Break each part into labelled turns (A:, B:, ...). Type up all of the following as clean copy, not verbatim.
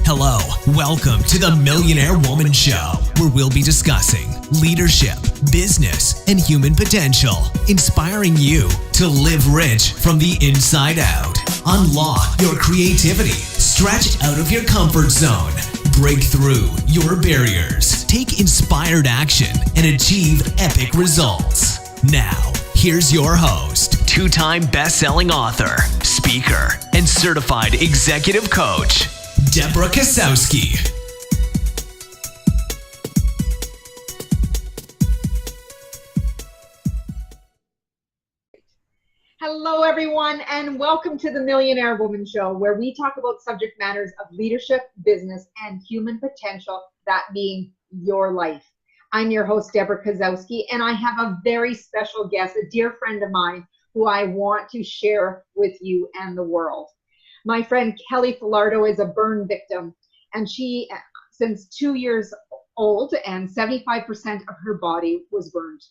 A: Hello, welcome to the Millionaire Woman Show, where we'll be discussing leadership, business, and human potential, inspiring you to live rich from the inside out. Unlock your creativity, stretch out of your comfort zone, break through your barriers, take inspired action, and achieve epic results. Now, here's your host, two-time best-selling author, speaker, and certified executive coach, Deborah Kasowski.
B: Hello, everyone, and welcome to the Millionaire Woman Show, where we talk about subject matters of leadership, business, and human potential, that being your life. I'm your host, Deborah Kasowski, and I have a very special guest, a dear friend of mine, who I want to share with you and the world. My friend Kelly Falardeau is a burn victim, and she, since 2 years old, and 75% of her body was burned,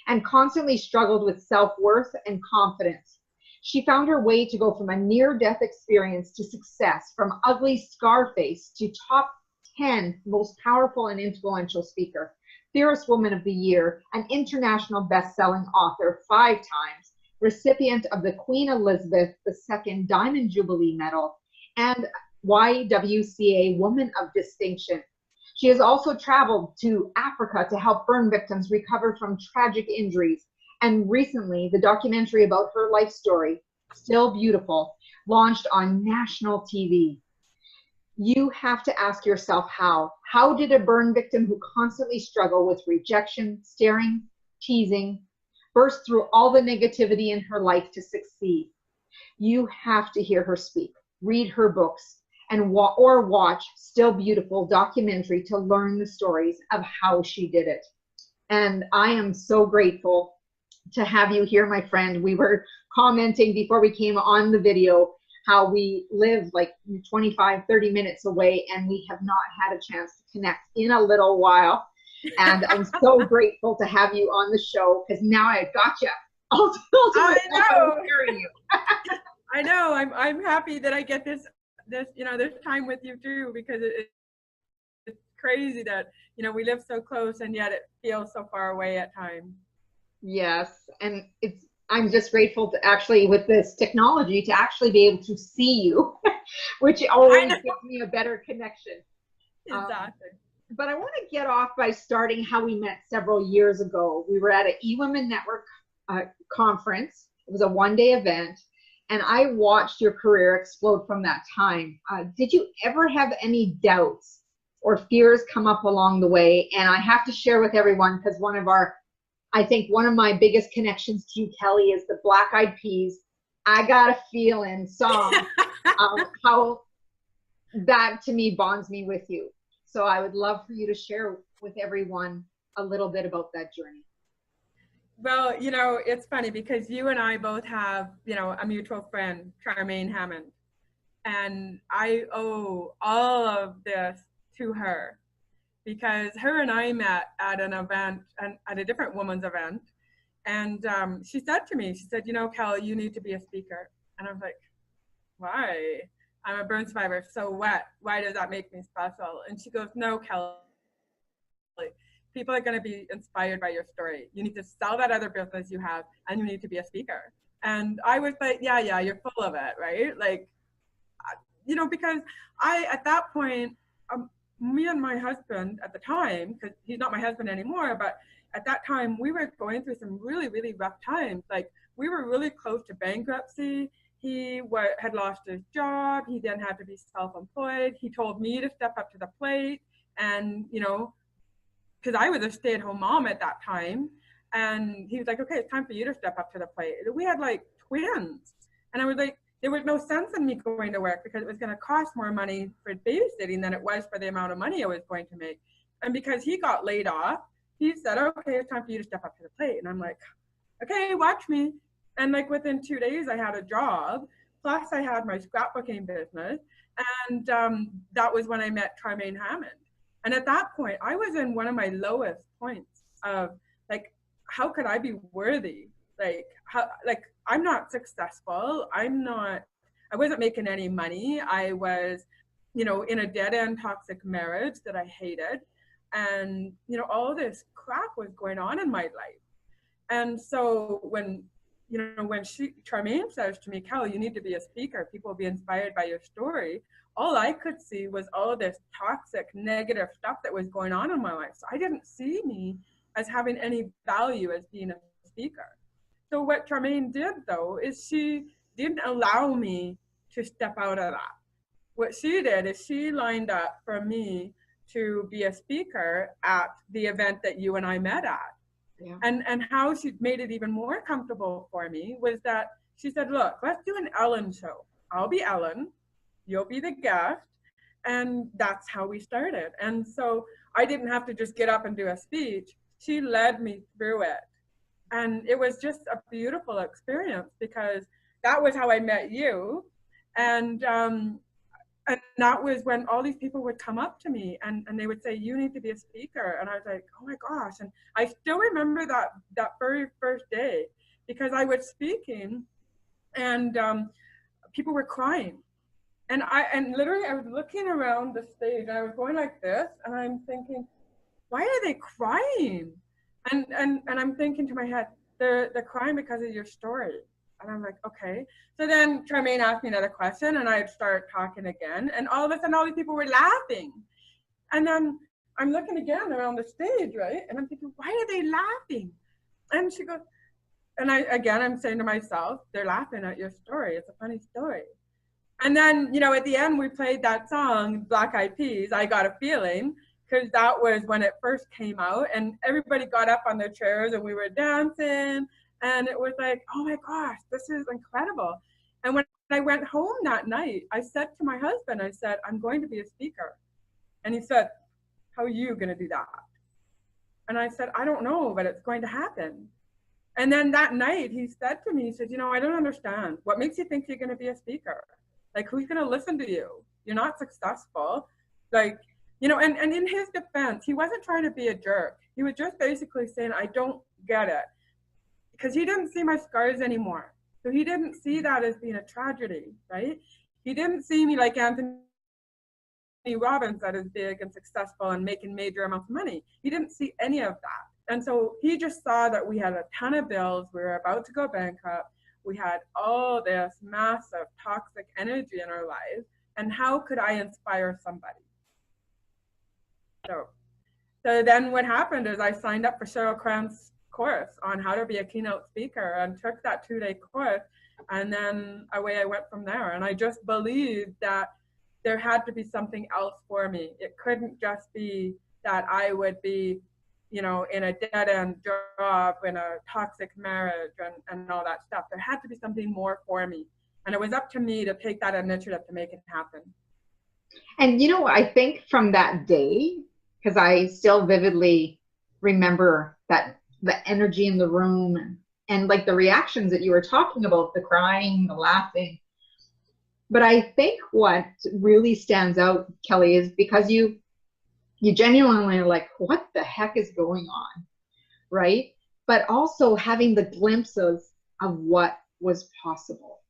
B: and constantly struggled with self-worth and confidence. She found her way to go from a near-death experience to success, from ugly scar face to top 10 most powerful and influential speaker, Fairest Woman of the Year, an international best-selling author 5 times, recipient of the Queen Elizabeth II Diamond Jubilee Medal, and YWCA Woman of Distinction. She has also traveled to Africa to help burn victims recover from tragic injuries. And recently, the documentary about her life story, Still Beautiful, launched on national TV. You have to ask yourself how. How did a burn victim who constantly struggled with rejection, staring, teasing, burst through all the negativity in her life to succeed? You have to hear her speak, read her books, and or watch Still Beautiful documentary to learn the stories of how she did it. And I am so grateful to have you here, my friend. We were commenting before we came on the video how we live like 25, 30 minutes away, and we have not had a chance to connect in a little while. And I'm so grateful to have you on the show, because now I got you.
C: I know. You. I know. I'm happy that I get this time with you too, because it's crazy that we live so close and yet it feels so far away at times.
B: Yes, and I'm just grateful to actually, with this technology, to actually be able to see you, which always gives me a better connection.
C: Exactly.
B: But I want to get off by starting how we met several years ago. We were at an eWomen Network conference. It was a one-day event, and I watched your career explode from that time. Did you ever have any doubts or fears come up along the way? And I have to share with everyone, because I think one of my biggest connections to you, Kelly, is the Black Eyed Peas, I Got a Feeling song. How that to me bonds me with you. So I would love for you to share with everyone a little bit about that journey.
C: Well, it's funny because you and I both have, a mutual friend, Charmaine Hammond. And I owe all of this to her, because her and I met at an event, at a different women's event. And she said to me, Kel, you need to be a speaker. And I was like, why? I'm a burn survivor, so what? Why does that make me special? And she goes, no, Kelly, people are going to be inspired by your story. You need to sell that other business you have, and you need to be a speaker. And I was like, yeah, you're full of it, right? Like, because at that point, me and my husband at the time, because he's not my husband anymore, but at that time, we were going through some really, really rough times. Like, we were really close to bankruptcy. He had lost his job. He then had to be self-employed. He told me to step up to the plate. And, because I was a stay-at-home mom at that time. And he was like, okay, it's time for you to step up to the plate. We had like twins. And I was like, there was no sense in me going to work, because it was going to cost more money for babysitting than it was for the amount of money I was going to make. And because he got laid off, he said, okay, it's time for you to step up to the plate. And I'm like, okay, watch me. And like within 2 days, I had a job. Plus, I had my scrapbooking business. And that was when I met Charmaine Hammond. And at that point, I was in one of my lowest points of like, how could I be worthy? I'm not successful. I wasn't making any money. I was in a dead-end toxic marriage that I hated. And, all this crap was going on in my life. And so when, when Charmaine says to me, Kel, you need to be a speaker, people will be inspired by your story, all I could see was all this toxic, negative stuff that was going on in my life. So I didn't see me as having any value as being a speaker. So what Charmaine did, though, is she didn't allow me to step out of that. What she did is she lined up for me to be a speaker at the event that you and I met at.
B: Yeah.
C: And how she made it even more comfortable for me was that she said, look, let's do an Ellen show. I'll be Ellen, you'll be the guest. And that's how we started. And so I didn't have to just get up and do a speech. She led me through it. And it was just a beautiful experience because that was how I met you. And that was when all these people would come up to me and they would say, you need to be a speaker. And I was like, oh my gosh. And I still remember that very first day because I was speaking and people were crying. And literally I was looking around the stage and I was going like this and I'm thinking, why are they crying? And I'm thinking to my head, they're crying because of your story. And I'm like, okay. So then Charmaine asked me another question and I'd start talking again. And all of a sudden, all these people were laughing. And then I'm looking again around the stage, right? And I'm thinking, why are they laughing? And she goes, and I'm saying to myself, they're laughing at your story. It's a funny story. And then, at the end, we played that song, Black Eyed Peas, I Got a Feeling, because that was when it first came out. And everybody got up on their chairs and we were dancing. And it was like, oh my gosh, this is incredible. And when I went home that night, I said to my husband, I said, I'm going to be a speaker. And he said, how are you going to do that? And I said, I don't know, but it's going to happen. And then that night he said to me, he said, I don't understand. What makes you think you're going to be a speaker? Like, who's going to listen to you? You're not successful. Like, and in his defense, he wasn't trying to be a jerk. He was just basically saying, I don't get it. Because he didn't see my scars anymore. So he didn't see that as being a tragedy, right? He didn't see me like Anthony Robbins, that is big and successful and making major amounts of money. He didn't see any of that. And so he just saw that we had a ton of bills. We were about to go bankrupt. We had all this massive toxic energy in our lives. And how could I inspire somebody? So then what happened is I signed up for Cheryl Cran's course on how to be a keynote speaker and took that 2-day course. And then away I went from there. And I just believed that there had to be something else for me. It couldn't just be that I would be, in a dead-end job, in a toxic marriage and all that stuff. There had to be something more for me. And it was up to me to take that initiative to make it happen.
B: And, I think from that day, because I still vividly remember that the energy in the room and like the reactions that you were talking about, the crying, the laughing. But I think what really stands out, Kelly, is because you genuinely are like, what the heck is going on, right? But also having the glimpses of what was possible,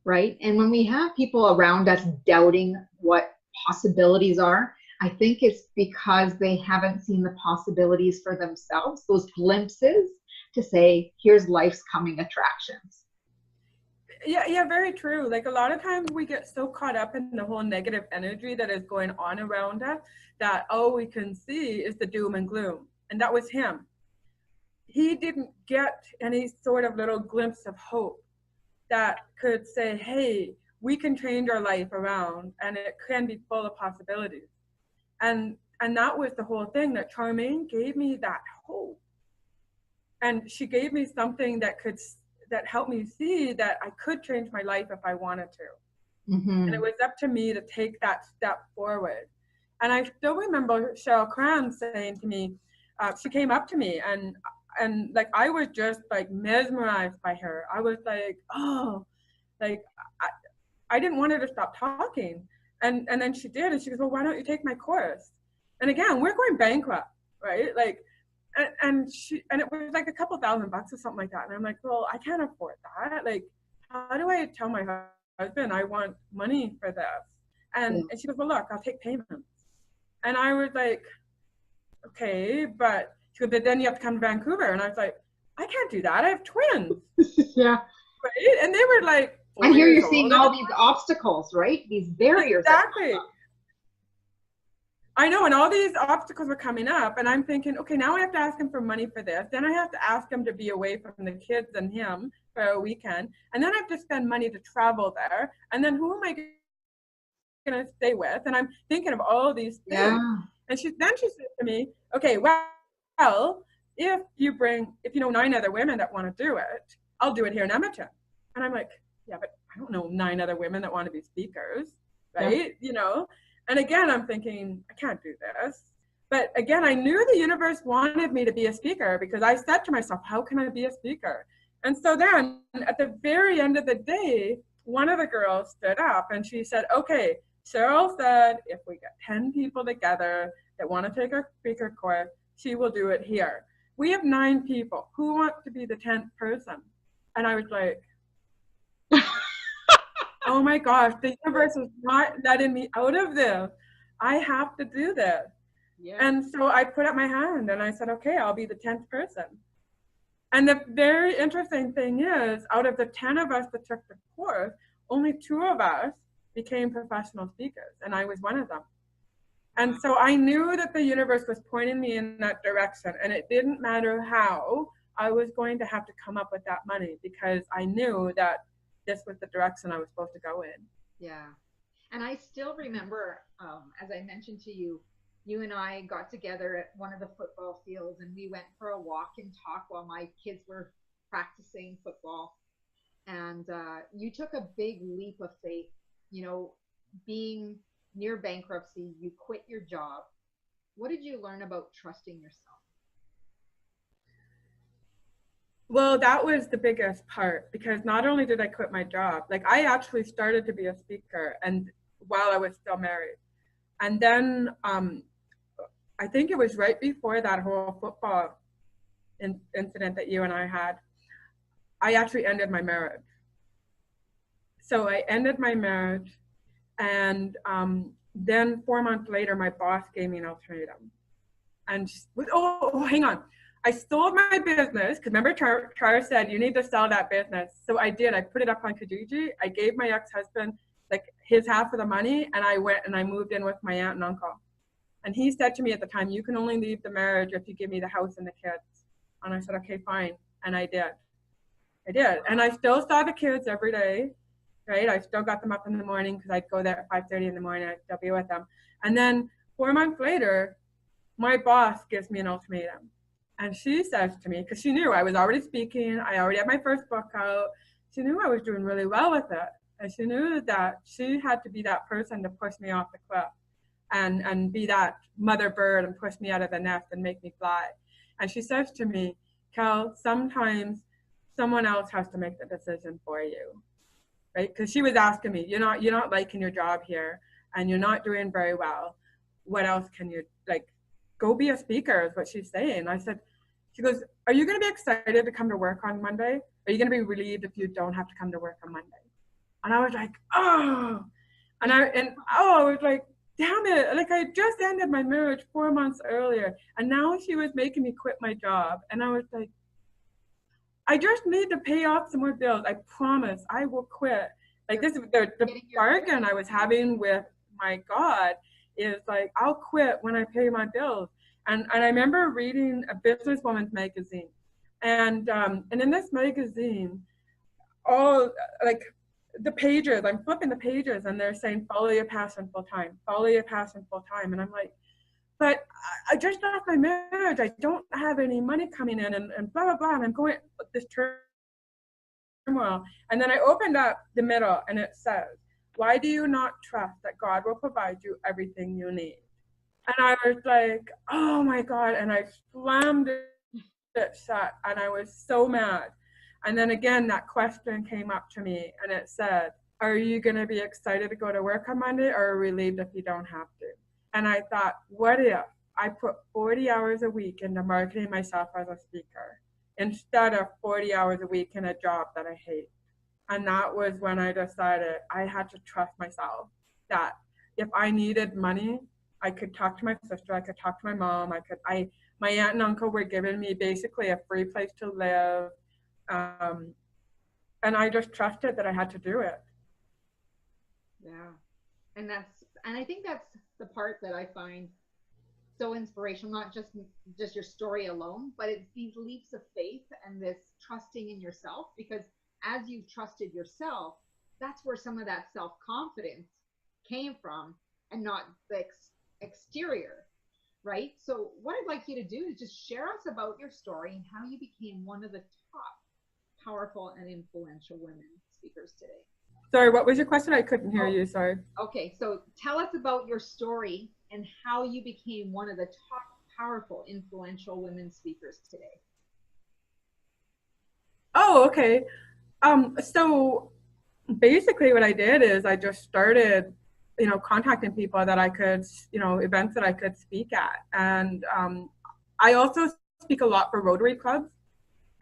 B: right? And when we have people around us doubting what possibilities are, I think it's because they haven't seen the possibilities for themselves, those glimpses to say, here's life's coming attractions.
C: Yeah, very true. Like a lot of times we get so caught up in the whole negative energy that is going on around us that all we can see is the doom and gloom. And that was him. He didn't get any sort of little glimpse of hope that could say, hey, we can change our life around and it can be full of possibilities. And that was the whole thing, that Charmaine gave me that hope. And she gave me something that helped me see that I could change my life if I wanted to. Mm-hmm. And it was up to me to take that step forward. And I still remember Cheryl Cran saying to me, she came up to me and like I was just like mesmerized by her. I was like, oh, like I didn't want her to stop talking. And then she did, and she goes, well, why don't you take my course? And again, we're going bankrupt, right? Like, and it was like a couple $1,000 or something like that. And I'm like, well, I can't afford that. Like, how do I tell my husband I want money for this? And she goes, well, look, I'll take payments. And I was like, okay, but she goes, but then you have to come to Vancouver. And I was like, I can't do that. I have twins.
B: Yeah.
C: Right? And they were like,
B: And here you're
C: 4 years
B: seeing
C: old.
B: all these obstacles, right? These barriers.
C: Exactly. I know, and all these obstacles were coming up, and I'm thinking, okay, now I have to ask him for money for this. Then I have to ask him to be away from the kids and him for a weekend. And then I have to spend money to travel there. And then who am I going to stay with? And I'm thinking of all these things.
B: Yeah.
C: And then she said to me, okay, well, if you know 9 other women that want to do it, I'll do it here in Edmonton. And I'm like, yeah, but I don't know 9 other women that want to be speakers, right? Yeah. You know? And again, I'm thinking, I can't do this. But again, I knew the universe wanted me to be a speaker because I said to myself, how can I be a speaker? And so then at the very end of the day, one of the girls stood up and she said, okay, Cheryl said, if we get 10 people together that want to take our speaker course, she will do it here. We have 9 people. Who wants to be the 10th person? And I was like, oh my gosh, the universe is not letting me out of this. I have to do this. Yeah. And so I put up my hand and I said, okay, I'll be the 10th person. And the very interesting thing is, out of the 10 of us that took the course, only 2 of us became professional speakers, and I was one of them. And so I knew that the universe was pointing me in that direction, and it didn't matter how, I was going to have to come up with that money because I knew that this was the direction I was supposed to go in.
B: Yeah. And I still remember, as I mentioned to you, you and I got together at one of the football fields and we went for a walk and talk while my kids were practicing football. And you took a big leap of faith, you know, being near bankruptcy, you quit your job. What did you learn about trusting yourself?
C: Well, that was the biggest part because not only did I quit my job, like I actually started to be a speaker and while I was still married. And then I think it was right before that whole football incident that you and I had, I actually ended my marriage. So I ended my marriage and then 4 months later, my boss gave me an ultimatum. And hang on. I sold my business because remember Char said you need to sell that business. So I did. I put it up on Kijiji. I gave my ex-husband like his half of the money and I went and I moved in with my aunt and uncle. And he said to me at the time, you can only leave the marriage if you give me the house and the kids. And I said, okay, fine. And I did. And I still saw the kids every day, right? I still got them up in the morning because I'd go there at 5:30 in the morning. I'd still be with them. And then 4 months later, my boss gives me an ultimatum. And she says to me, because she knew I was already speaking, I already had my first book out, she knew I was doing really well with it. And she knew that she had to be that person to push me off the cliff and be that mother bird and push me out of the nest and make me fly. And she says to me, Kel, sometimes someone else has to make the decision for you, right? Because she was asking me, you're not liking your job here and you're not doing very well. What else can you, like, go be a speaker is what she's saying. I said, she goes, are you going to be excited to come to work on Monday? Are you going to be relieved if you don't have to come to work on Monday? And I was like, oh, I was like, damn it. Like I just ended my marriage 4 months earlier. And now she was making me quit my job. And I was like, I just need to pay off some more bills. I promise I will quit. Like this, the bargain I was having with my God is like, I'll quit when I pay my bills. And I remember reading a businesswoman's magazine. And in this magazine, all like the pages, I'm flipping the pages and they're saying, follow your passion full time, follow your passion full time. And I'm like, but I just lost my marriage. I don't have any money coming in and blah, blah, blah. And I'm going this turmoil. And then I opened up the middle and it says, why do you not trust that God will provide you everything you need? And I was like, oh my God. And I slammed it shut and I was so mad. And then again, that question came up to me and it said, are you going to be excited to go to work on Monday or relieved if you don't have to? And I thought, what if I put 40 hours a week into marketing myself as a speaker instead of 40 hours a week in a job that I hate? And that was when I decided I had to trust myself that if I needed money, I could talk to my sister, I could talk to my mom, my aunt and uncle were giving me basically a free place to live. And I just trusted that I had to do it.
B: Yeah. And I think that's the part that I find so inspirational, not just your story alone, but it's these leaps of faith and this trusting in yourself, because as you've trusted yourself, that's where some of that self-confidence came from, and not the exterior, right? So what I'd like you to do is just share us about your story and how you became one of the top powerful and influential women speakers today.
C: Sorry, what was your question? I couldn't hear you, sorry.
B: Okay, so tell us about your story and how you became one of the top powerful, influential women speakers today.
C: Oh, okay. So basically what I did is I just started, contacting people that I could, events that I could speak at. And I also speak a lot for Rotary clubs.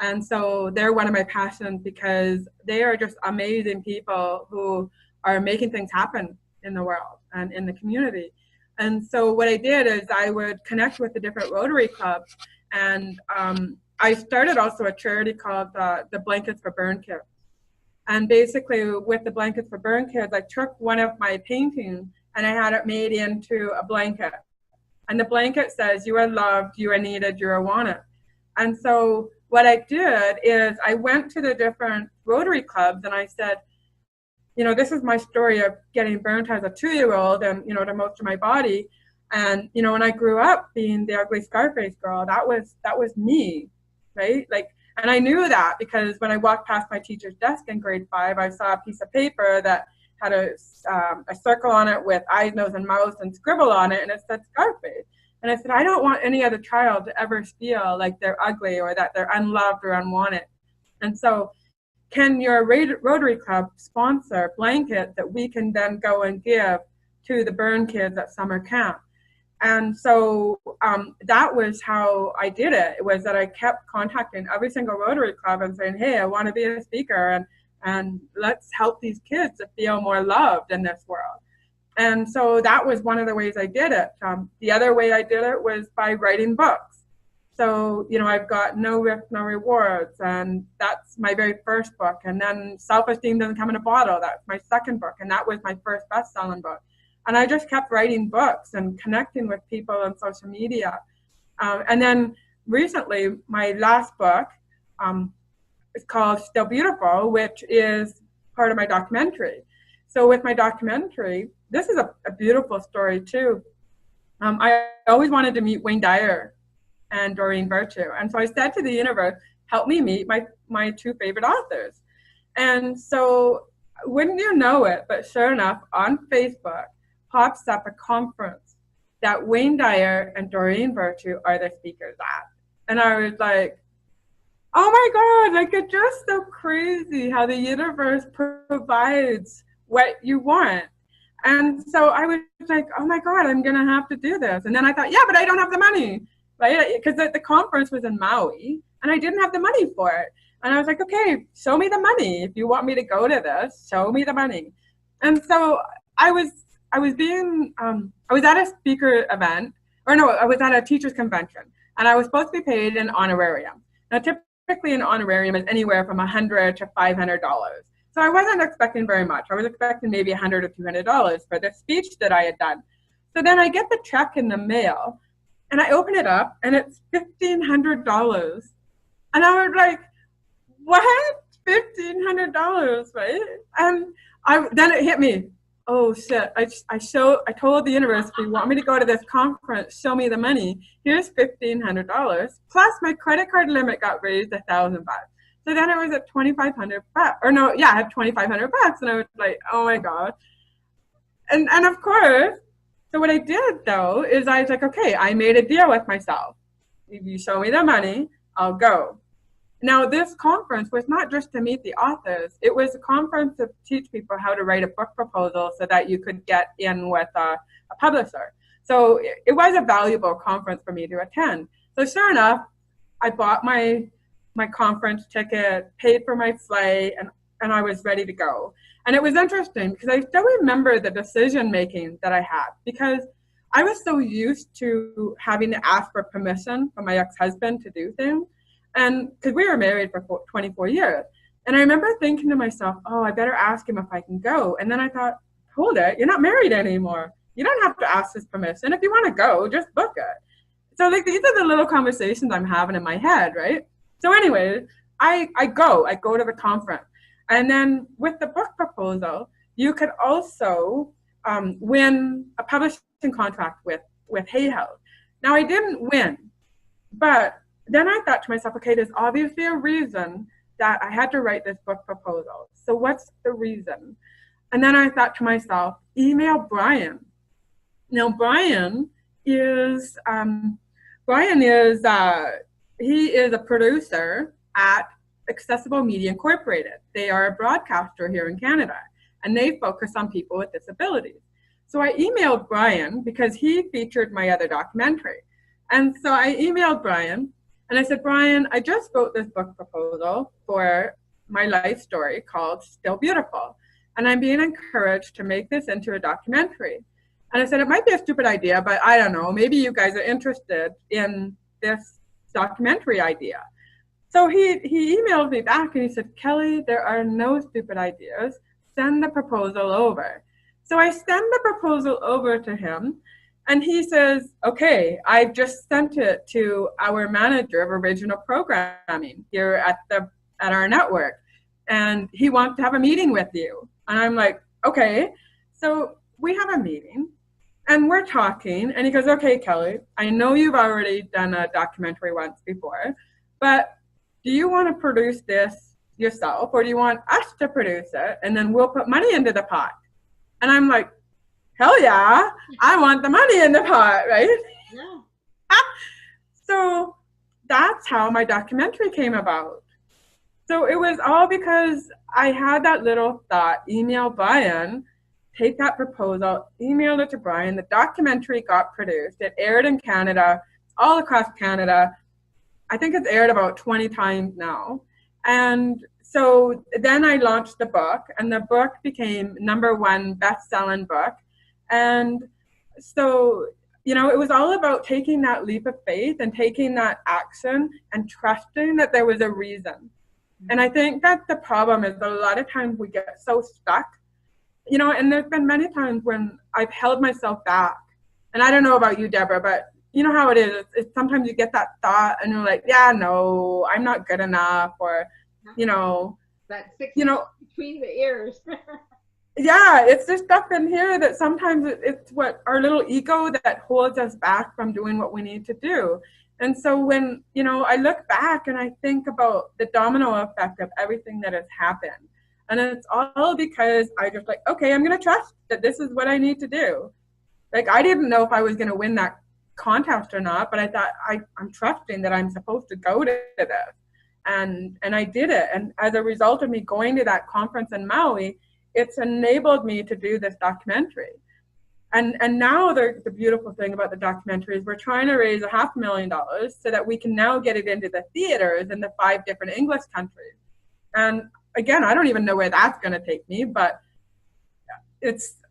C: And so they're one of my passions, because they are just amazing people who are making things happen in the world and in the community. And so what I did is I would connect with the different Rotary clubs. And I started also a charity called the Blankets for Burn Kids. And basically with the Blankets for Burn Kids, I took one of my paintings and I had it made into a blanket. And the blanket says, "You are loved, you are needed, you are wanted." And so what I did is I went to the different Rotary clubs and I said, this is my story of getting burnt as a 2-year-old and, to most of my body. And, when I grew up being the ugly Scarface girl, that was me, right? And I knew that because when I walked past my teacher's desk in grade 5, I saw a piece of paper that had a circle on it with eyes, nose, and mouth and scribble on it, and it said Scarface. And I said, I don't want any other child to ever feel like they're ugly or that they're unloved or unwanted. And so can your Rotary Club sponsor blankets that we can then go and give to the burn kids at summer camp? And so that was how I did it. It was that I kept contacting every single Rotary Club and saying, hey, I want to be a speaker, and let's help these kids to feel more loved in this world. And so that was one of the ways I did it. The other way I did it was by writing books. So, I've got No Risk, No Rewards, and that's my very first book. And then Self-Esteem Doesn't Come in a Bottle, that's my second book, and that was my first best-selling book. And I just kept writing books and connecting with people on social media. And then recently, my last book is called Still Beautiful, which is part of my documentary. So with my documentary, this is a beautiful story too. I always wanted to meet Wayne Dyer and Doreen Virtue. And so I said to the universe, help me meet my 2 favorite authors. And so wouldn't you know it, but sure enough, on Facebook pops up a conference that Wayne Dyer and Doreen Virtue are the speakers at. And I was like, oh my God, it's just so crazy how the universe provides what you want. And so I was like, oh my God, I'm going to have to do this. And then I thought, yeah, but I don't have the money, right? Because the conference was in Maui and I didn't have the money for it. And I was like, okay, show me the money. If you want me to go to this, show me the money. And so I was at a speaker event, I was at a teacher's convention, and I was supposed to be paid an honorarium. Now, typically an honorarium is anywhere from $100 to $500. So I wasn't expecting very much. I was expecting maybe $100 or $200 for the speech that I had done. So then I get the check in the mail, and I open it up, and it's $1,500. And I was like, what? $1,500, right? And then it hit me. Oh shit, I told the universe, if you want me to go to this conference, show me the money. Here's $1,500. Plus my credit card limit got raised $1,000. So then I was at $2,500. I had $2,500. And I was like, oh my God. And of course, so what I did though, is I was like, okay, I made a deal with myself. If you show me the money, I'll go. Now, this conference was not just to meet the authors. It was a conference to teach people how to write a book proposal so that you could get in with a publisher. So it was a valuable conference for me to attend. So sure enough, I bought my conference ticket, paid for my flight, and I was ready to go. And it was interesting because I still remember the decision making that I had, because I was so used to having to ask for permission from my ex-husband to do things. And because we were married for 24 years. And I remember thinking to myself, oh, I better ask him if I can go. And then I thought, hold it, you're not married anymore. You don't have to ask his permission. If you want to go, just book it. So like these are the little conversations I'm having in my head, right? So anyway, I go to the conference. And then with the book proposal, you could also win a publishing contract with Hay House. Now I didn't win, but then I thought to myself, okay, there's obviously a reason that I had to write this book proposal. So what's the reason? And then I thought to myself, email Brian. Now Brian is he is a producer at Accessible Media Incorporated. They are a broadcaster here in Canada, and they focus on people with disabilities. So I emailed Brian because he featured my other documentary. And so I emailed Brian and I said, Brian, I just wrote this book proposal for my life story called Still Beautiful. And I'm being encouraged to make this into a documentary. And I said, it might be a stupid idea, but I don't know, maybe you guys are interested in this documentary idea. So he emailed me back and he said, Kelly, there are no stupid ideas. Send the proposal over. So I send the proposal over to him and he says, okay, I've just sent it to our manager of original programming here at our network. And he wants to have a meeting with you. And I'm like, okay. So we have a meeting and we're talking and he goes, okay, Kelly, I know you've already done a documentary once before, but do you want to produce this yourself or do you want us to produce it and then we'll put money into the pot? And I'm like, hell yeah, I want the money in the pot, right?
B: Yeah.
C: So that's how my documentary came about. So it was all because I had that little thought, email Brian, take that proposal, emailed it to Brian. The documentary got produced. It aired in Canada, all across Canada. I think it's aired about 20 times now. And so then I launched the book and the book became #1 best-selling book. And so, you know, it was all about taking that leap of faith and taking that action and trusting that there was a reason. And I think that the problem is that a lot of times we get so stuck, you know, and there's been many times when I've held myself back. And I don't know about you, Deborah, but you know how it is. It's sometimes you get that thought and you're like, yeah, no, I'm not good enough. Or, you know,
B: that 6
C: you know,
B: between the ears.
C: yeah, it's this stuff in here that sometimes it's what our little ego that holds us back from doing what we need to do. And so when, you know, I look back and I think about the domino effect of everything that has happened. And it's all because I just like, okay, I'm going to trust that this is what I need to do. Like, I didn't know if I was going to win that contest or not, but I thought I'm trusting that I'm supposed to go to this. And I did it. And as a result of me going to that conference in Maui, it's enabled me to do this documentary. And now the beautiful thing about the documentary is we're trying to raise $500,000 so that we can now get it into the theaters in the 5 different English countries. And again, I don't even know where that's going to take me, but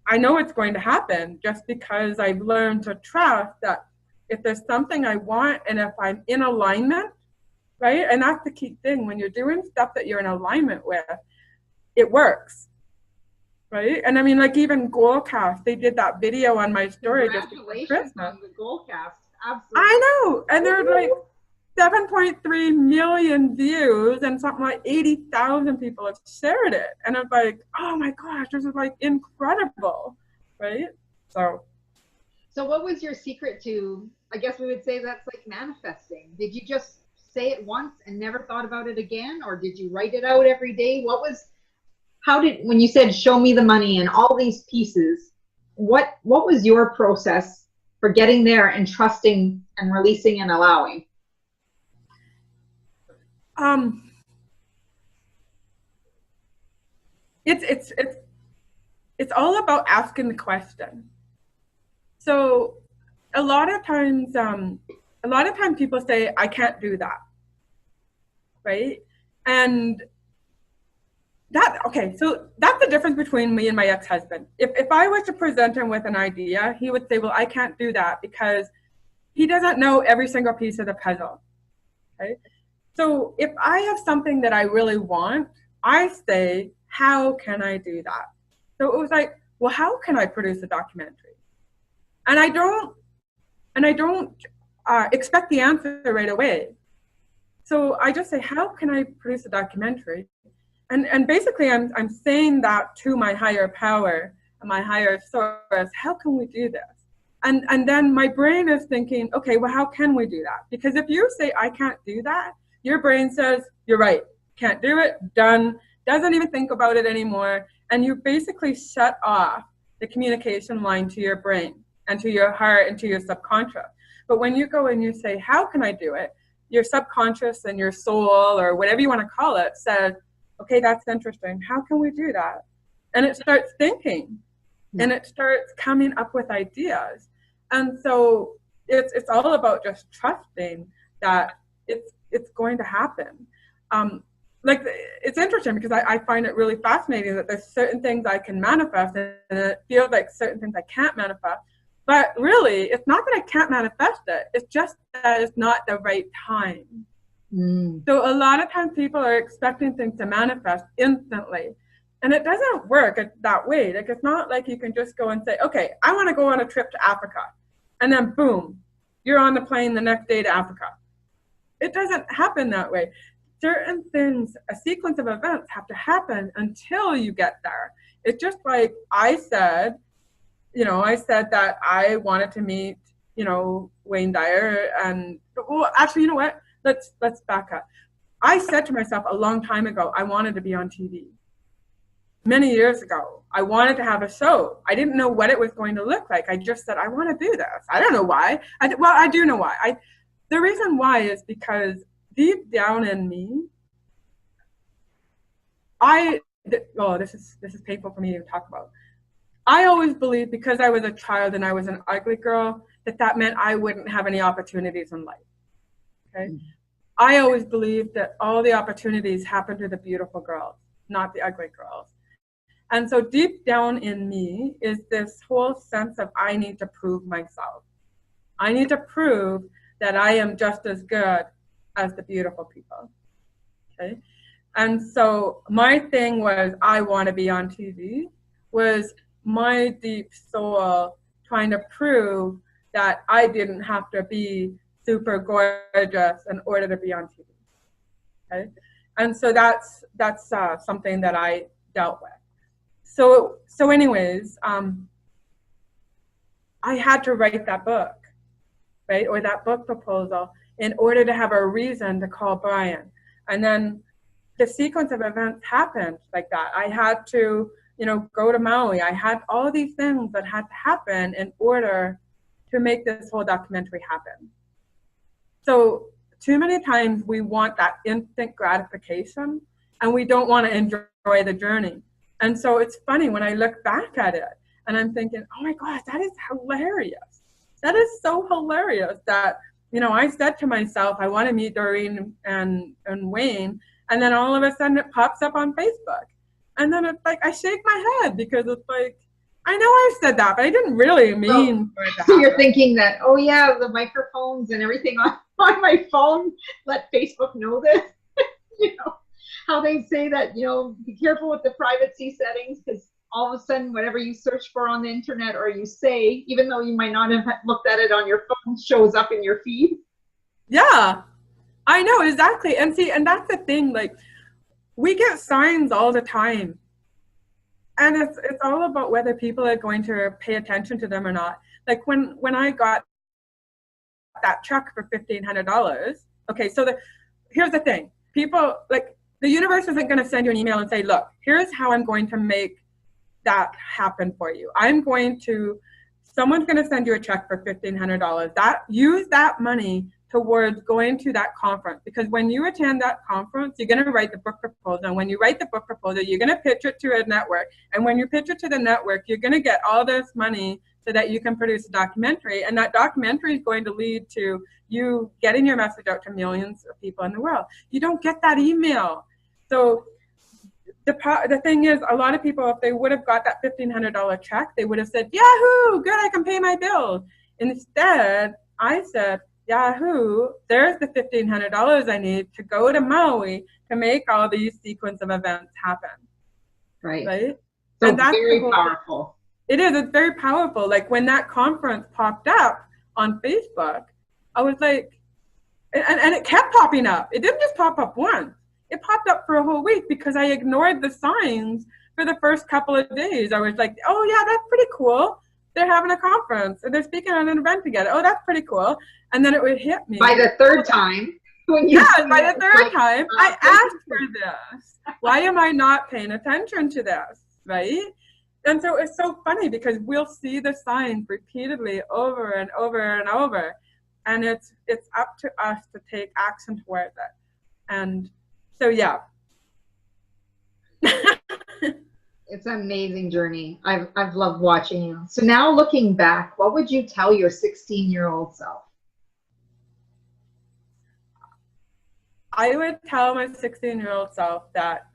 C: I know it's going to happen just because I've learned to trust that if there's something I want and if I'm in alignment, right? And that's the key thing. When you're doing stuff that you're in alignment with, it works, right? And I mean, like even Goalcast, they did that video on my story just before Christmas.
B: On the Goalcast, absolutely.
C: I know, and they're like 7.3 million views and something like 80,000 people have shared it. And I'm like, oh my gosh, this is like incredible, right? So
B: what was your secret to, I guess we would say that's like manifesting? Did you just say it once and never thought about it again? Or did you write it out every day? When you said, show me the money and all these pieces, what was your process for getting there and trusting and releasing and allowing?
C: It's all about asking the question. So a lot of times people say, I can't do that, right? And Okay, so that's the difference between me and my ex-husband. If I was to present him with an idea, he would say, well, I can't do that because he doesn't know every single piece of the puzzle. Okay. So if I have something that I really want, I say, how can I do that? So it was like, well, how can I produce a documentary? And I don't expect the answer right away. So I just say, how can I produce a documentary? And basically I'm saying that to my higher power, my higher source, how can we do this? And then my brain is thinking, okay, well, how can we do that? Because if you say I can't do that, your brain says, you're right, can't do it, done, doesn't even think about it anymore. And you basically shut off the communication line to your brain and to your heart and to your subconscious. But when you go and you say, how can I do it? Your subconscious and your soul, or whatever you want to call it, says, okay, that's interesting. How can we do that? And it starts thinking, and it starts coming up with ideas. And so it's all about just trusting that it's going to happen. Like, it's interesting because I find it really fascinating that there's certain things I can manifest, and it feels like certain things I can't manifest. But really, it's not that I can't manifest it. It's just that it's not the right time. So a lot of times people are expecting things to manifest instantly. And it doesn't work that way. Like, it's not like you can just go and say, okay, I want to go on a trip to Africa. And then boom, you're on the plane the next day to Africa. It doesn't happen that way. Certain things, a sequence of events have to happen until you get there. It's just like I said that I wanted to meet, Wayne Dyer. And, well, actually, you know what? Let's back up. I said to myself a long time ago, I wanted to be on TV. Many years ago, I wanted to have a show. I didn't know what it was going to look like. I just said, I want to do this. I don't know why. I do know why. The reason why is because deep down in me, this is painful for me to talk about. I always believed, because I was a child and I was an ugly girl, that meant I wouldn't have any opportunities in life. Okay. I always believed that all the opportunities happen to the beautiful girls, not the ugly girls. And so deep down in me is this whole sense of, I need to prove myself. I need to prove that I am just as good as the beautiful people. Okay. And so my thing was, I want to be on TV, was my deep soul trying to prove that I didn't have to be super gorgeous in order to be on TV. Okay. And so that's something that I dealt with. So anyways, I had to write that book, right? Or that book proposal, in order to have a reason to call Brian. And then the sequence of events happened like that. I had to, go to Maui. I had all these things that had to happen in order to make this whole documentary happen. So too many times we want that instant gratification, and we don't want to enjoy the journey. And so it's funny when I look back at it and I'm thinking, oh my gosh, that is hilarious. That is so hilarious that, I said to myself, I want to meet Doreen and Wayne. And then all of a sudden it pops up on Facebook. And then it's like, I shake my head, because it's like, I know I said that, but I didn't really mean for it to happen.
B: So you're thinking that, oh yeah, the microphones and everything on my phone let Facebook know this. How they say that, be careful with the privacy settings, because all of a sudden, whatever you search for on the internet, or you say, even though you might not have looked at it on your phone, shows up in your feed.
C: Yeah, I know, exactly. And see, and that's the thing, like, we get signs all the time. And it's all about whether people are going to pay attention to them or not. Like, when I got that check for $1,500, okay, so here's the thing. People, like, the universe isn't going to send you an email and say, look, here's how I'm going to make that happen for you. Someone's going to send you a check for $1,500. Use that money towards going to that conference, because when you attend that conference, you're going to write the book proposal. And when you write the book proposal, you're going to pitch it to a network. And when you pitch it to the network, you're going to get all this money so that you can produce a documentary. And that documentary is going to lead to you getting your message out to millions of people in the world. You don't get that email. So the thing is, a lot of people, if they would have got that $1,500 check, they would have said, Yahoo, good, I can pay my bills. Instead, I said, Yahoo, there's the $1,500 I need to go to Maui to make all these sequence of events happen. Right?
B: So
C: and that's
B: very powerful.
C: It is. It's very powerful. Like when that conference popped up on Facebook, I was like, and it kept popping up. It didn't just pop up once. It popped up for a whole week because I ignored the signs for the first couple of days. I was like, oh yeah, that's pretty cool. They're having a conference and they're speaking on an event together. Oh, that's pretty cool. And then it would hit me.
B: By the third time.
C: By the third time, I asked for this. Why am I not paying attention to this, right? And so it's so funny because we'll see the signs repeatedly over and over and over. And it's up to us to take action towards it. And so, yeah.
B: It's an amazing journey. I've loved watching you. So now looking back, what would you tell your 16-year-old self?
C: I would tell my 16-year-old self that,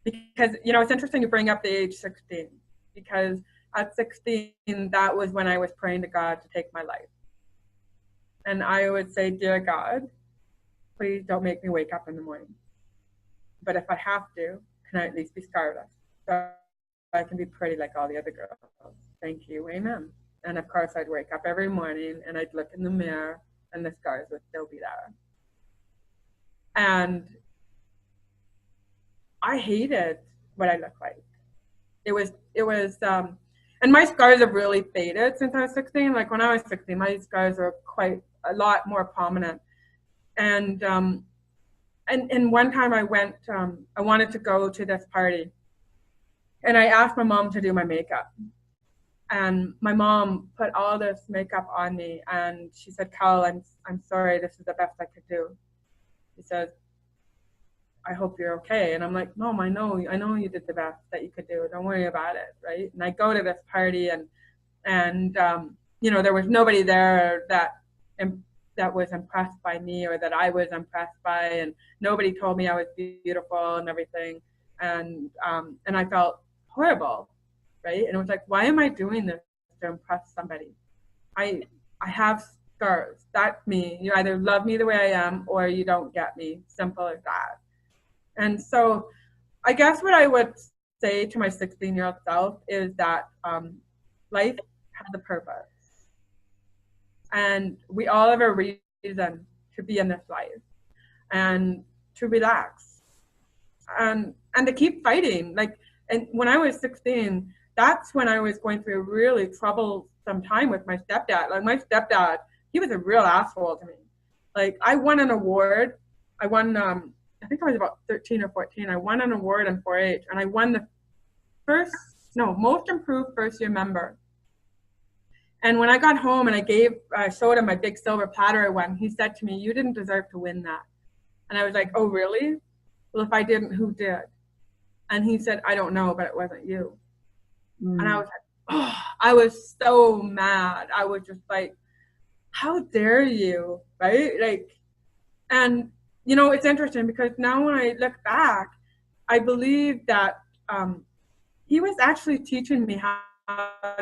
C: because, you know, it's interesting you bring up the age 16, because at 16, that was when I was praying to God to take my life. And I would say, dear God, please don't make me wake up in the morning. But if I have to, can I at least be scarless? So I can be pretty like all the other girls. Thank you, amen. And of course, I'd wake up every morning and I'd look in the mirror and the scars would still be there. And I hated what I looked like. It was, and my scars have really faded since I was 16. Like when I was 16, my scars were quite a lot more prominent. And one time I went, I wanted to go to this party. And I asked my mom to do my makeup. And my mom put all this makeup on me. And she said, Cal, I'm sorry, this is the best I could do. She said, I hope you're okay. And I'm like, Mom, I know you did the best that you could do. Don't worry about it, right? And I go to this party and you know, there was nobody there that was impressed by me or that I was impressed by, and nobody told me I was beautiful and everything. And I felt horrible, right? And it was like, why am I doing this to impress somebody? I have scars. That's me. You either love me the way I am or you don't get me. Simple as that. And so I guess what I would say to my 16-year-old self is that life has a purpose. And we all have a reason to be in this life and to relax and to keep fighting. Like, and when I was 16, that's when I was going through a really troublesome time with my stepdad. Like my stepdad, he was a real asshole to me. Like I won an award. I won, I think I was about 13 or 14. I won an award in 4-H and I won the most improved first year member. And when I got home and I showed him my big silver platter I won, he said to me, you didn't deserve to win that. And I was like, oh, really? Well, if I didn't, who did? And he said, I don't know, but it wasn't you. And I was like, oh, I was so mad. I was just like, how dare you, right? Like, and, you know, it's interesting because now when I look back, I believe that he was actually teaching me how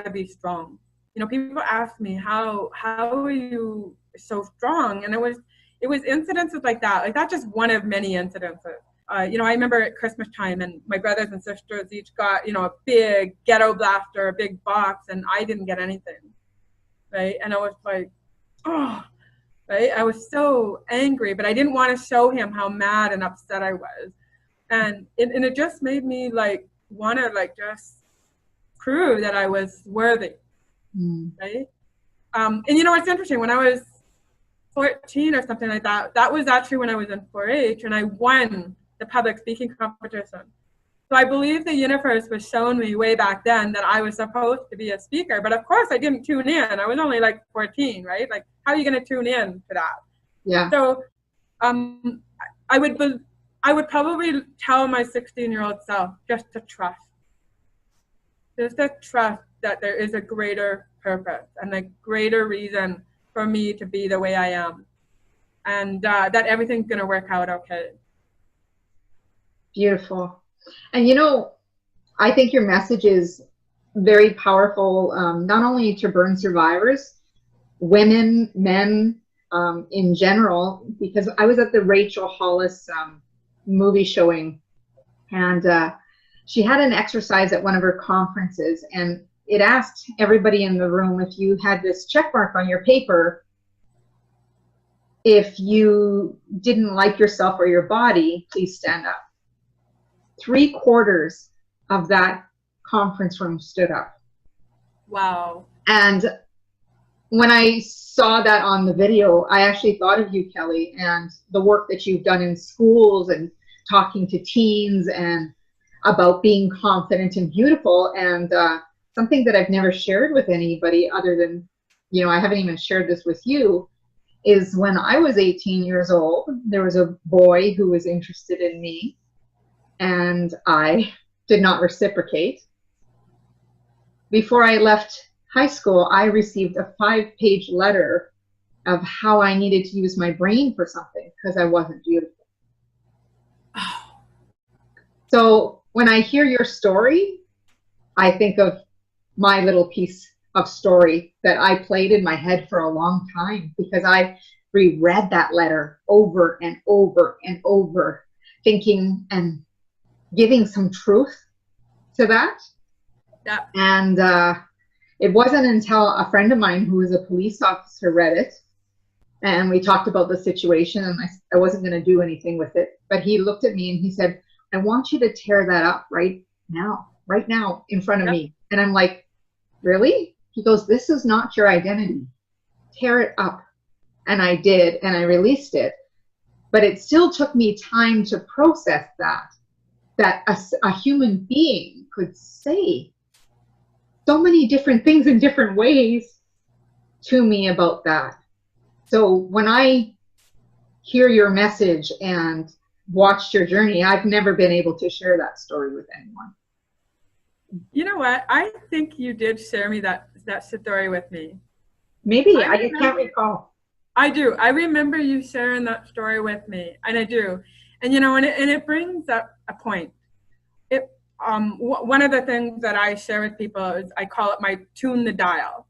C: to be strong. You know, people ask me, how are you so strong? And it was incidences like that. Like that's just one of many incidences. You know, I remember at Christmas time and my brothers and sisters each got, you know, a big ghetto blaster, a big box, and I didn't get anything, right? And I was like, oh, right? I was so angry, but I didn't want to show him how mad and upset I was. And it just made me like want to like just prove that I was worthy. Right? And you know, it's interesting, when I was 14 or something like that, that was actually when I was in 4-H and I won the public speaking competition. So I believe the universe was showing me way back then that I was supposed to be a speaker, but of course I didn't tune in. I was only like 14, right? Like, how are you going to tune in to that? Yeah. So I would probably tell my 16-year-old self just to trust that there is a greater purpose and a greater reason for me to be the way I am, and that everything's going to work out okay.
B: Beautiful. And I think your message is very powerful, not only to burn survivors, women, men, in general, because I was at the Rachel Hollis movie showing, and she had an exercise at one of her conferences, and it asked everybody in the room, if you had this check mark on your paper, if you didn't like yourself or your body, please stand up. 3/4 of that conference room stood up.
C: Wow.
B: And when I saw that on the video, I actually thought of you, Kelly, and the work that you've done in schools and talking to teens and about being confident and beautiful. And something that I've never shared with anybody other than, I haven't even shared this with you, is when I was 18 years old, there was a boy who was interested in me, and I did not reciprocate. Before I left high school, I received a 5-page letter of how I needed to use my brain for something because I wasn't beautiful. So when I hear your story, I think of my little piece of story that I played in my head for a long time, because I reread that letter over and over and over, thinking and giving some truth to that.
C: Yeah.
B: And it wasn't until a friend of mine who was a police officer read it, and we talked about the situation, and I wasn't going to do anything with it, but he looked at me and he said, I want you to tear that up right now in front of me. And I'm like, really? He goes, this is not your identity. Tear it up. And I did, and I released it. But it still took me time to process that a human being could say so many different things in different ways to me about that. So when I hear your message and watched your journey, I've never been able to share that story with anyone.
C: You know what? I think you did share me that story with me.
B: Maybe. I can't recall.
C: I do. I remember you sharing that story with me, and I do. And and it brings up a point. One of the things that I share with people is I call it my tune the dial.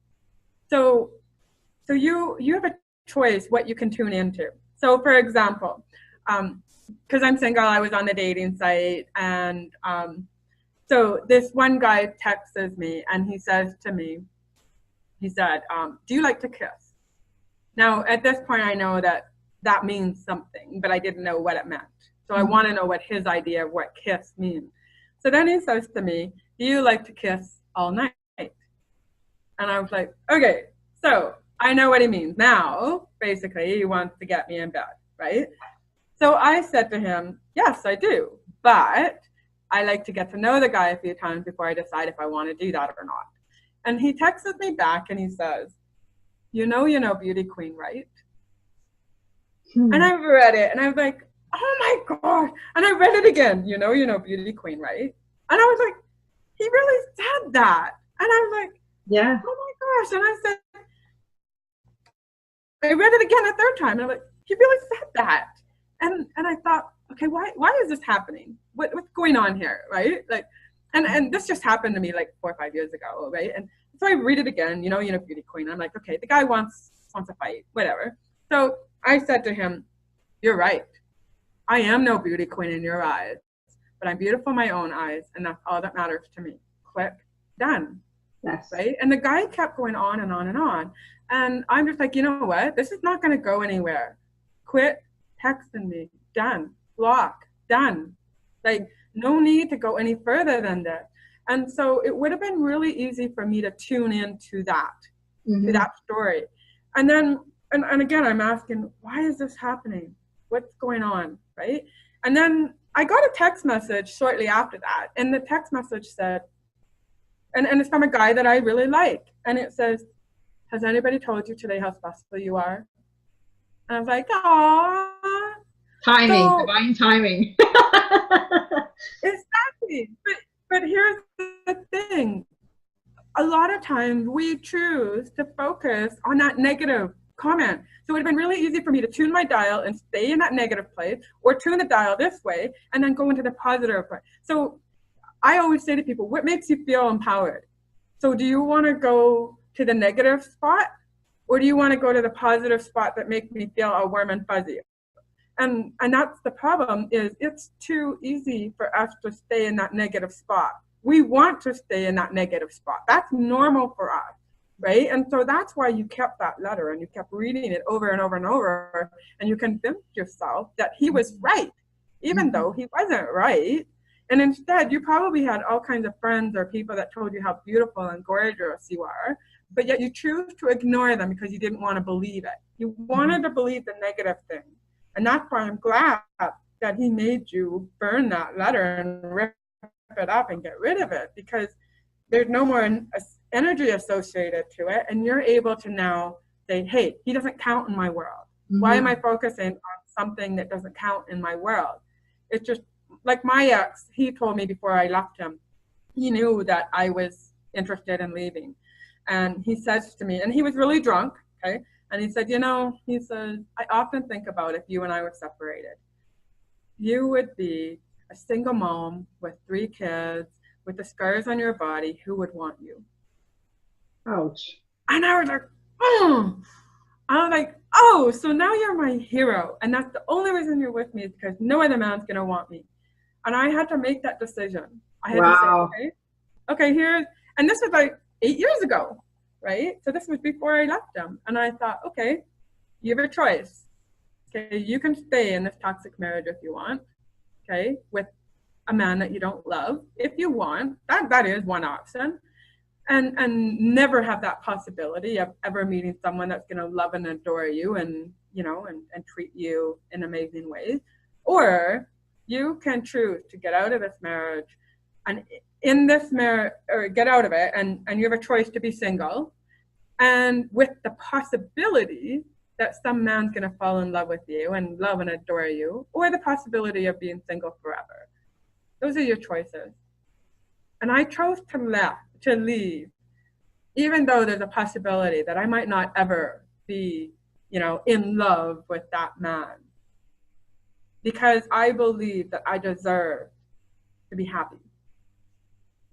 C: So you have a choice what you can tune into. So for example, because I'm single, I was on the dating site, and so this one guy texts me, and he says to me, he said, do you like to kiss? Now, at this point, I know that means something, but I didn't know what it meant. So I want to know what his idea of what kiss means. So then he says to me, do you like to kiss all night? And I was like, okay, so I know what he means. Now, basically, he wants to get me in bed, right? So I said to him, yes, I do. But I like to get to know the guy a few times before I decide if I want to do that or not. And he texts me back and he says, you know Beauty Queen, right? And I read it and I was like, oh my God. And I read it again, you know Beauty Queen, right? And I was like, he really said that. And I was like,
B: yeah.
C: Oh my gosh. And I said, I read it again a third time. And I'm like, he really said that. And I thought, okay, why is this happening? What's going on here, right? Like, and this just happened to me like 4 or 5 years ago, right? And so I read it again, you know Beauty Queen. I'm like, okay, the guy wants a fight, whatever. So I said to him, you're right. I am no beauty queen in your eyes, but I'm beautiful in my own eyes, and that's all that matters to me. Click, done.
B: Yes.
C: Right? And the guy kept going on and on and on. And I'm just like, you know what? This is not going to go anywhere. Quit texting me. Done. Block. Done. Like, no need to go any further than this. And so it would have been really easy for me to tune into that, to that story. And then, and again, I'm asking, why is this happening? What's going on, right? And then I got a text message shortly after that. And the text message said, and it's from a guy that I really like. And it says, has anybody told you today how special you are? And I was like, aww.
B: Timing, divine timing.
C: Exactly. But here's the thing. A lot of times we choose to focus on that negative comment. So it would have been really easy for me to tune my dial and stay in that negative place, or tune the dial this way and then go into the positive place. So I always say to people, what makes you feel empowered? So do you want to go to the negative spot, or do you want to go to the positive spot that makes me feel all warm and fuzzy? And that's the problem, is it's too easy for us to stay in that negative spot. We want to stay in that negative spot. That's normal for us, right? And so that's why you kept that letter and you kept reading it over and over and over, and you convinced yourself that he was right, even though he wasn't right. And instead, you probably had all kinds of friends or people that told you how beautiful and gorgeous you are, but yet you choose to ignore them because you didn't want to believe it. You wanted to believe the negative thing. And that's why I'm glad that he made you burn that letter and rip it up and get rid of it, because there's no more energy associated to it. And you're able to now say, hey, he doesn't count in my world. Why am I focusing on something that doesn't count in my world? It's just like my ex, he told me before I left him, he knew that I was interested in leaving. And he says to me, and he was really drunk, okay? And he said, he says, I often think about if you and I were separated. You would be a single mom with 3 kids, with the scars on your body. Who would want you?
B: Ouch.
C: And I was like, oh. I was like, oh, so now you're my hero. And that's the only reason you're with me, is because no other man's going to want me. And I had to make that decision. I had to say, okay, and this was like 8 years ago, right? So this was before I left him. And I thought, okay, you have a choice. Okay, you can stay in this toxic marriage if you want, okay, with a man that you don't love, if you want. That is one option. And never have that possibility of ever meeting someone that's going to love and adore you and, and treat you in amazing ways. Or you can choose to get out of this marriage, and in this marriage, or get out of it, and you have a choice to be single, and with the possibility that some man's going to fall in love with you and love and adore you, or the possibility of being single forever. Those are your choices. And I chose to leave, even though there's a possibility that I might not ever be, in love with that man, because I believe that I deserve to be happy.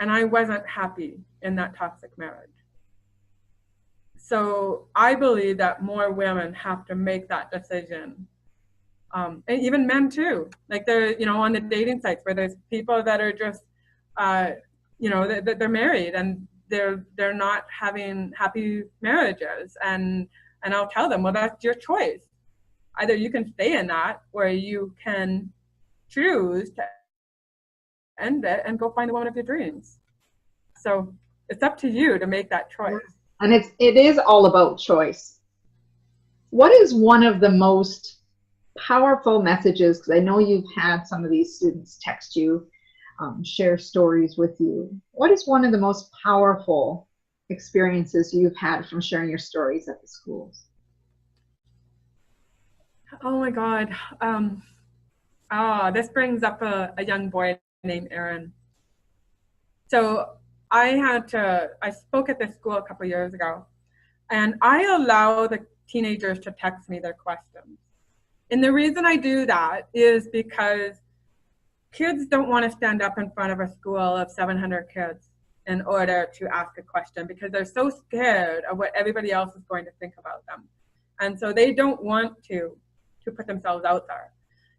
C: And I wasn't happy in that toxic marriage. So I believe that more women have to make that decision. And even men too. Like they're, on the dating sites where there's people that are just, they're married and they're not having happy marriages. And I'll tell them, well, that's your choice. Either you can stay in that, or you can choose to end it and go find the woman of your dreams. So it's up to you to make that choice.
B: And it is all about choice. What is one of the most powerful messages, because I know you've had some of these students text you, share stories with you. What is one of the most powerful experiences you've had from sharing your stories at the schools?
C: Oh my God. This brings up a young boy named Aaron. So I spoke at this school a couple of years ago, and I allow the teenagers to text me their questions. And the reason I do that is because kids don't want to stand up in front of a school of 700 kids in order to ask a question, because they're so scared of what everybody else is going to think about them. And so they don't want to put themselves out there.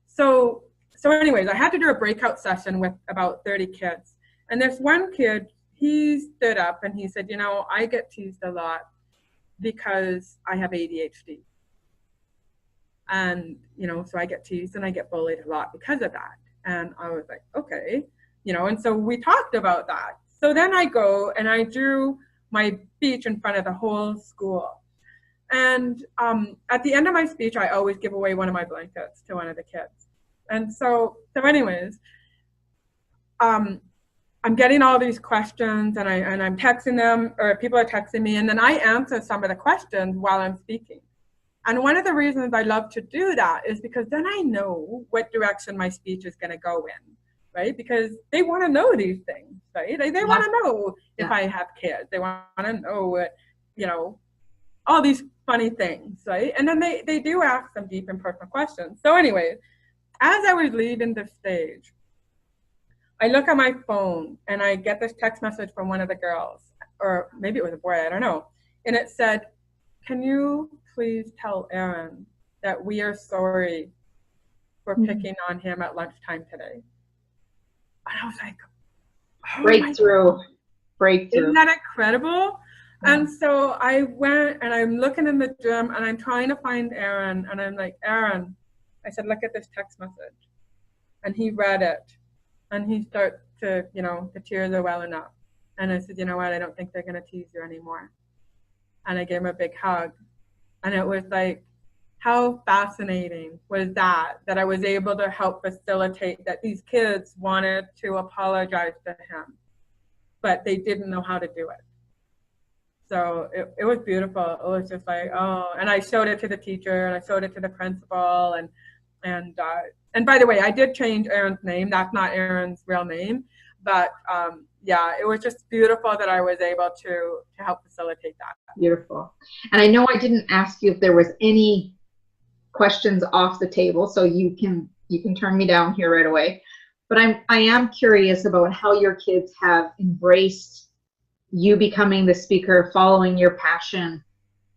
C: So anyways, I had to do a breakout session with about 30 kids. And this one kid, he stood up and he said, I get teased a lot because I have ADHD. And, so I get teased and I get bullied a lot because of that. And I was like, okay, and so we talked about that. So then I go and I do my speech in front of the whole school. And at the end of my speech, I always give away one of my blankets to one of the kids. And so anyways, I'm getting all these questions and I'm texting them, or people are texting me, and then I answer some of the questions while I'm speaking. And one of the reasons I love to do that is because then I know what direction my speech is going to go in, right? Because they want to know these things, right? They want to know if I have kids. They want to know what, all these funny things, right? And then they do ask some deep and personal questions. So anyway, as I was leaving the stage, I look at my phone and I get this text message from one of the girls, or maybe it was a boy, I don't know. And it said, "Can you please tell Aaron that we are sorry for picking on him at lunchtime today?" And I was like, oh
B: Breakthrough. Breakthrough.
C: Isn't that incredible? And so I went and I'm looking in the gym and I'm trying to find Aaron. And I'm like, Aaron, I said, look at this text message. And he read it. And he started to, the tears are welling up. And I said, you know what? I don't think they're going to tease you anymore. And I gave him a big hug. And it was like, how fascinating was that I was able to help facilitate that these kids wanted to apologize to him, but they didn't know how to do it. So it was beautiful. It was just like, oh, and I showed it to the teacher and I showed it to the principal. And by the way, I did change Aaron's name. That's not Aaron's real name. But yeah, it was just beautiful that I was able to help facilitate that.
B: Beautiful. And I know I didn't ask you if there was any questions off the table, so you can turn me down here right away. But I am curious about how your kids have embraced you becoming the speaker, following your passion.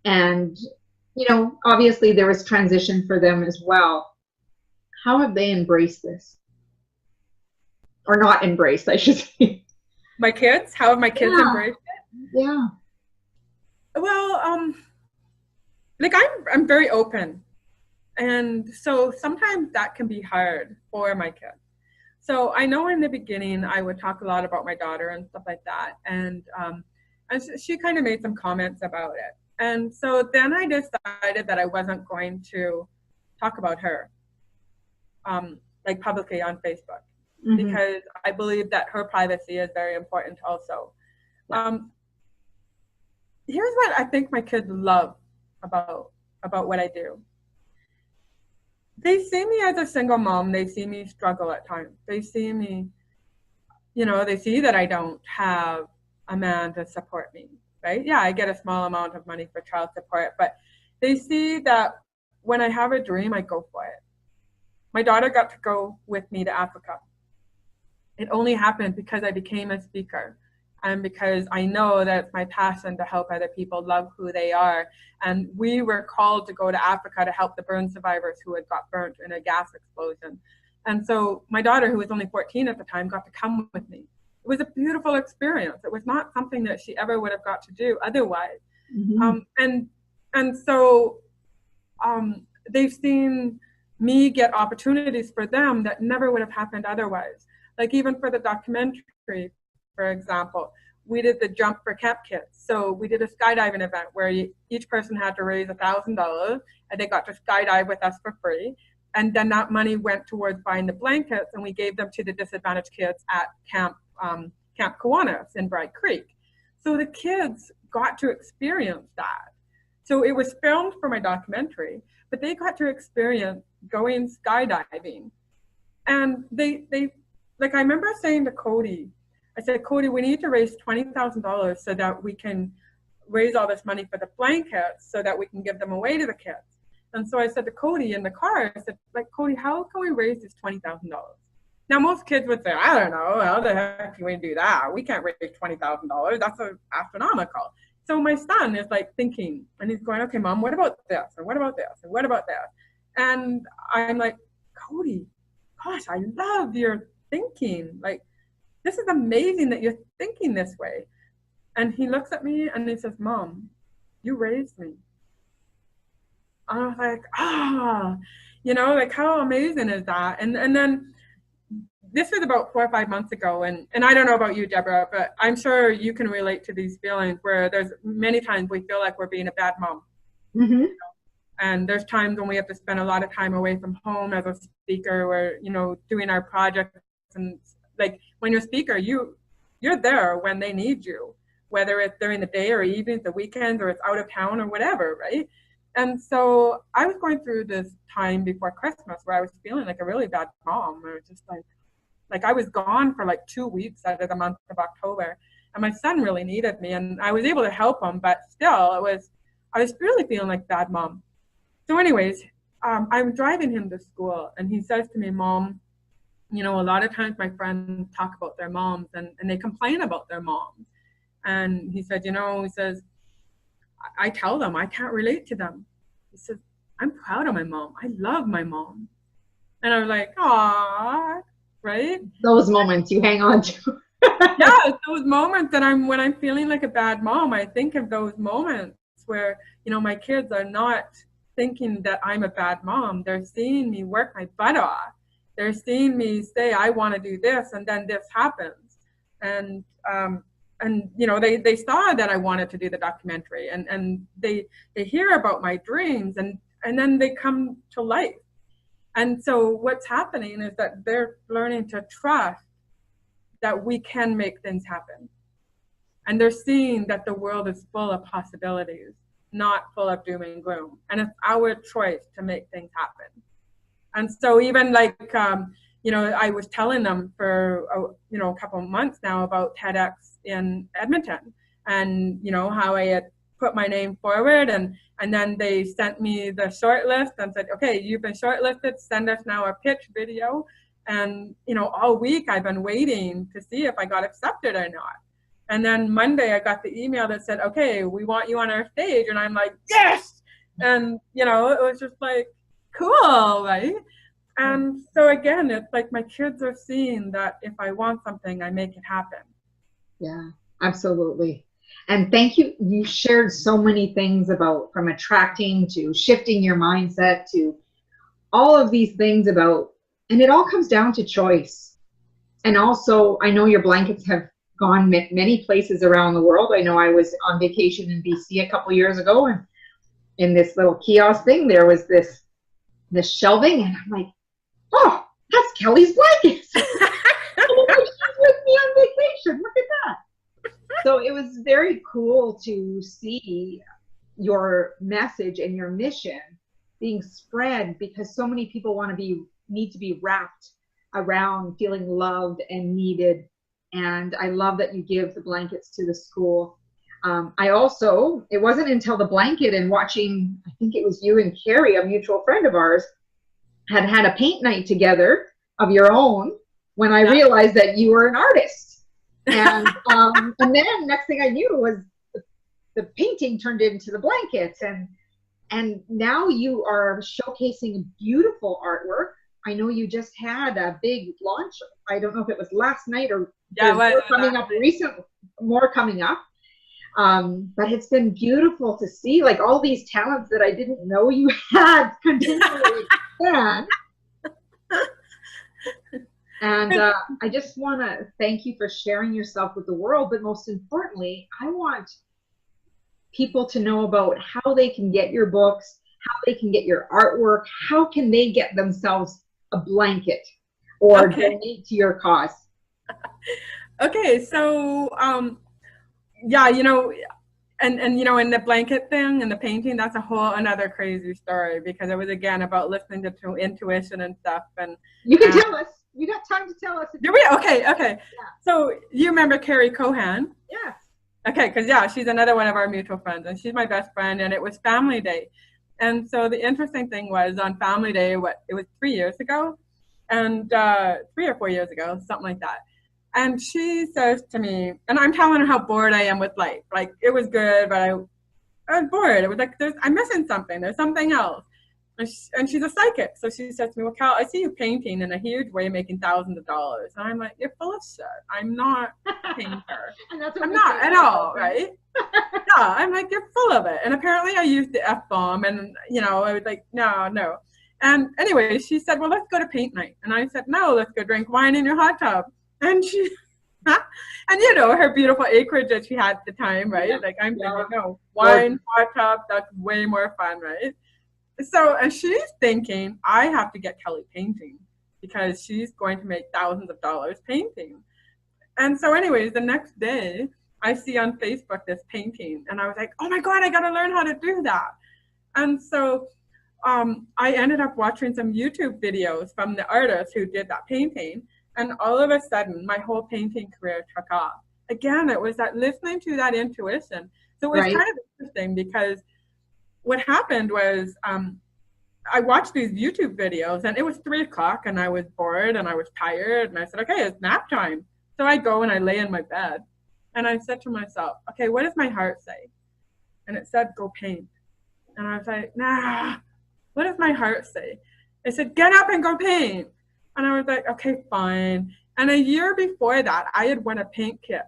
B: And, obviously there was transition for them as well. How have they embraced this? Or not embraced, I should say.
C: My kids? How have my kids embraced it?
B: Yeah.
C: Well, like I'm very open. And so sometimes that can be hard for my kids. So I know in the beginning I would talk a lot about my daughter and stuff like that. And she kind of made some comments about it. And so then I decided that I wasn't going to talk about her like publicly on Facebook, because I believe that her privacy is very important also. Here's what I think my kids love about what I do. They see me as a single mom. They see me struggle at times. They see me, they see that I don't have a man to support me, right? Yeah, I get a small amount of money for child support, but they see that when I have a dream, I go for it. My daughter got to go with me to Africa. It only happened because I became a speaker. And because I know that it's my passion to help other people love who they are. And we were called to go to Africa to help the burn survivors who had got burnt in a gas explosion. And so my daughter, who was only 14 at the time, got to come with me. It was a beautiful experience. It was not something that she ever would have got to do otherwise. And so they've seen me get opportunities for them that never would have happened otherwise. Like even for the documentary, for example, we did the Jump for Camp Kids. So we did a skydiving event where each person had to raise $1,000 and they got to skydive with us for free. And then that money went towards buying the blankets, and we gave them to the disadvantaged kids at Camp Kiwanis in Bright Creek. So the kids got to experience that. So it was filmed for my documentary, but they got to experience going skydiving. And they like, I remember saying to Cody, I said, Cody, we need to raise $20,000 so that we can raise all this money for the blankets so that we can give them away to the kids. And so I said to Cody in the car, I said, like, Cody, how can we raise this $20,000? Now, most kids would say, I don't know, how the heck can we do that? We can't raise $20,000. That's astronomical. So my son is like thinking, and he's going, okay, Mom, what about this? And what about this? And what about this? And I'm like, Cody, gosh, I love your thinking. Like, this is amazing that you're thinking this way. And he looks at me and he says, Mom, you raised me. And I was like, like, how amazing is that? And then this was about 4 or 5 months ago. And I don't know about you, Deborah, but I'm sure you can relate to these feelings where there's many times we feel like we're being a bad mom. And there's times when we have to spend a lot of time away from home as a speaker, or, doing our projects. And like, when you're a speaker, you're there when they need you, whether it's during the day or evenings, the weekends, or it's out of town or whatever, right? And so I was going through this time before Christmas where I was feeling like a really bad mom. I was just like I was gone for like 2 weeks out of the month of October, and my son really needed me, and I was able to help him, but still I was really feeling like bad mom. So anyways, I'm driving him to school, and he says to me, Mom, you know, a lot of times my friends talk about their moms, and they complain about their moms. And he said, you know, he says, I tell them I can't relate to them. He says, I'm proud of my mom. I love my mom. And I'm like, aw, right?
B: Those moments you hang on to.
C: Yeah, it's those moments that when I'm feeling like a bad mom, I think of those moments where, you know, my kids are not thinking that I'm a bad mom. They're seeing me work my butt off. They're seeing me say, I want to do this, and then this happens. And you know, they saw that I wanted to do the documentary, and they hear about my dreams, and then they come to life. And so what's happening is that they're learning to trust that we can make things happen. And they're seeing that the world is full of possibilities, not full of doom and gloom. And it's our choice to make things happen. And so even like, you know, I was telling them for, you know, a couple of months now about TEDx in Edmonton, and, you know, how I had put my name forward, and then they sent me the short list and said, okay, you've been shortlisted, send us now a pitch video. And, you know, all week I've been waiting to see if I got accepted or not. And then Monday I got the email that said, okay, we want you on our stage. And I'm like, yes! And, you know, it was just like, cool, right? And so again, it's like my kids are seeing that if I want something, I make it happen.
B: Yeah, absolutely. And thank you. You shared so many things about from attracting to shifting your mindset to all of these things about, and it all comes down to choice. And also, I know your blankets have gone many places around the world. I know I was on vacation in BC a couple of years ago, and in this little kiosk thing, there was this shelving, and I'm like, oh, that's Kelly's blankets. Oh, she's with me on vacation. Look at that. So it was very cool to see your message and your mission being spread, because so many people need to be wrapped around feeling loved and needed. And I love that you give the blankets to the school. It wasn't until the blanket and watching, I think it was you and Carrie, a mutual friend of ours, had a paint night together of your own, when I realized that you were an artist. And and then next thing I knew was the painting turned into the blankets, and now you are showcasing beautiful artwork. I know you just had a big launch. I don't know if it was last night or more coming up. But it's been beautiful to see, like, all these talents that I didn't know you had continually expand. And I just want to thank you for sharing yourself with the world. But most importantly, I want people to know about how they can get your books, how they can get your artwork, how can they get themselves a blanket or donate to your cause.
C: Okay, so yeah, you know, and you know, in the blanket thing and the painting, that's a whole another crazy story, because it was again about listening to intuition and stuff. And
B: you can tell us. You got time to tell us.
C: Do we? Okay.
B: Yeah.
C: So you remember Carrie Cohan?
B: Yes.
C: Okay, because yeah, she's another one of our mutual friends, and she's my best friend. And it was Family Day, and so the interesting thing was on Family Day, it was 3 years ago, and 3 or 4 years ago, something like that. And she says to me, and I'm telling her how bored I am with life. Like, it was good, but I was bored. It was like, I'm missing something. There's something else. And she's a psychic. So she says to me, well, Cal, I see you painting in a huge way, making thousands of dollars. And I'm like, you're full of shit. I'm not a painter. I'm not at all, right? Yeah, I'm like, you're full of it. And apparently I used the F-bomb, and, you know, I was like, no. And anyway, she said, well, let's go to paint night. And I said, no, let's go drink wine in your hot tub. And she, and you know, her beautiful acreage that she had at the time, right? Yeah. Like, I'm thinking, no, wine, hot tub, that's way more fun, right? So, and she's thinking, I have to get Kelly painting, because she's going to make thousands of dollars painting. And so anyways, the next day, I see on Facebook this painting, and I was like, oh my God, I got to learn how to do that. And so I ended up watching some YouTube videos from the artist who did that painting. And all of a sudden, my whole painting career took off. Again, it was that listening to that intuition. So it was kind of interesting, because what happened was I watched these YouTube videos, and it was 3 o'clock, and I was bored and I was tired, and I said, okay, it's nap time. So I go and I lay in my bed, and I said to myself, okay, what does my heart say? And it said, go paint. And I was like, nah, what does my heart say? It said, get up and go paint. And I was like, okay, fine. And a year before that, I had won a paint kit.